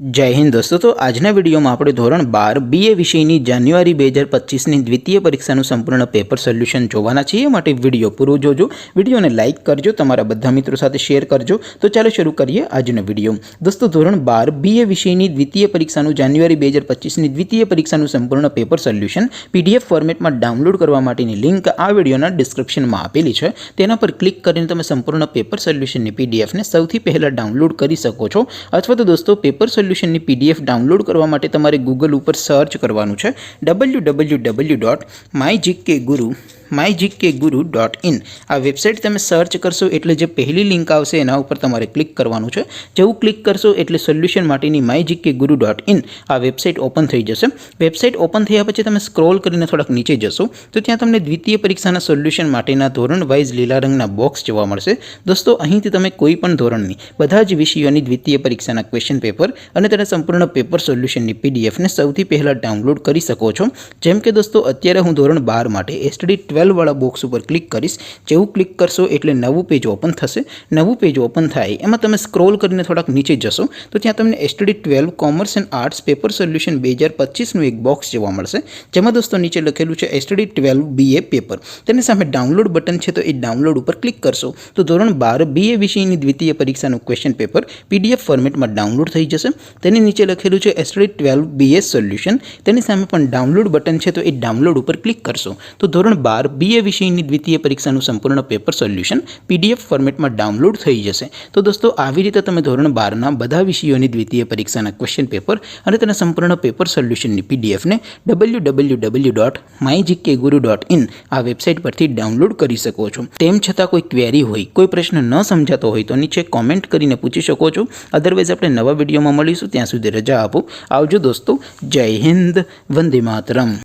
जय हिंद दोस्तों। तो आजना वीडियो में આપણે ધોરણ 12 બીએ વિષયની જાન્યુઆરી 2025 ની દ્વિતીય પરીક્ષાનું સંપૂર્ણ પેપર સોલ્યુશન જોવાના છીએ। માટે વિડિયો પૂરો જોજો, વિડિયોને લાઈક કરજો, તમારા બધા મિત્રો સાથે શેર કરજો। તો ચાલો શરૂ કરીએ આજનો વિડિયો। દોસ્તો ધોરણ 12 બીએ વિષયની દ્વિતીય પરીક્ષાનું જાન્યુઆરી 2025 ની દ્વિતીય પરીક્ષાનું સંપૂર્ણ પેપર સોલ્યુશન પીડીએફ ફોર્મેટમાં ડાઉનલોડ કરવા માટેની લિંક આ વિડિયોના ડિસ્ક્રિપ્શનમાં આપેલી છે। તેના પર ક્લિક કરીને તમે સંપૂર્ણ પેપર સોલ્યુશનની પીડીએફને સૌથી પહેલા ડાઉનલોડ કરી શકો છો। અથવા તો દોસ્તો પેપર સોલ્યુશનની પીડીએફ ડાઉનલોડ કરવા માટે તમારે ગૂગલ ઉપર સર્ચ કરવાનું છે www.mygkguru.in। આ વેબસાઇટ તમે સર્ચ કરશો એટલે જે પહેલી લિંક આવશે એના ઉપર તમારે ક્લિક કરવાનું છે। જેવું ક્લિક કરશો એટલે સોલ્યુશન માટેની mygkguru.in આ વેબસાઇટ ઓપન થઈ જશે। વેબસાઇટ ઓપન થયા પછી તમે સ્ક્રોલ કરીને થોડાક નીચે જશો તો ત્યાં તમને દ્વિતીય પરીક્ષાના સોલ્યુશન માટેના ધોરણ વાઇઝ લીલા રંગના બોક્સ જોવા મળશે। દોસ્તો અહીંથી તમે કોઈ પણ ધોરણની બધા જ વિષયોની દ્વિતીય પરીક્ષાના ક્વેશ્ચન પેપર અને તેના સંપૂર્ણ પેપર સોલ્યુશનની પીડીએફને સૌથી પહેલા ડાઉનલોડ કરી શકો છો। જેમ કે દોસ્તો અત્યારે હું ધોરણ 12 માટે એસટીડી 12 વાળા બોક્સ ઉપર ક્લિક કરીશ। જેવું ક્લિક કરશો એટલે નવું પેજ ઓપન થશે। નવું પેજ ઓપન થાય એમાં તમે સ્ક્રોલ કરીને થોડાક નીચે જશો તો ત્યાં તમને STD 12 commerce and arts paper solution 2025નું એક બોક્સ જોવા મળશે। જેમાં દોસ્તો નીચે લખેલું છે એસટીડી 12 બીએ પેપર। તેની સામે ડાઉનલોડ બટન છે તો એ ડાઉનલોડ ઉપર ક્લિક કરશો તો ધોરણ 12 બીએ વિષયની દ્વિતીય પરીક્ષાનું ક્વેશ્ચન પેપર પીડીએફ ફોર્મેટમાં ડાઉનલોડ થઈ જશે। તેની નીચે લખેલું છે એસટીડી 12 બીએસ સોલ્યુશન। તેની સામે પણ ડાઉનલોડ બટન છે તો એ ડાઉનલોડ ઉપર ક્લિક કરશો તો ધોરણ 12 બીએ વિષયની દ્વિતીય પરીક્ષાનું સંપૂર્ણ પેપર સોલ્યુશન પીડીએફ ફોર્મેટમાં ડાઉનલોડ થઈ જશે। તો દોસ્તો આવી રીતે તમે ધોરણ 12ના બધા વિષયોની દ્વિતીય પરીક્ષાના ક્વેશ્ચન પેપર અને તેના સંપૂર્ણ પેપર સોલ્યુશનની પીડીએફને www.mygkguru.in આ વેબસાઇટ પરથી ડાઉનલોડ કરી શકો છો। તેમ છતાં કોઈ ક્વેરી હોય, કોઈ પ્રશ્ન ન સમજાતો હોય તો નીચે કોમેન્ટ કરીને પૂછી શકો છો। અધરવાઇઝ આપણે નવા વિડીયોમાં મળીશું, ત્યાં સુધી રજા આપો। આવજો દોસ્તો। જય હિન્દ, વંદે માતરમ।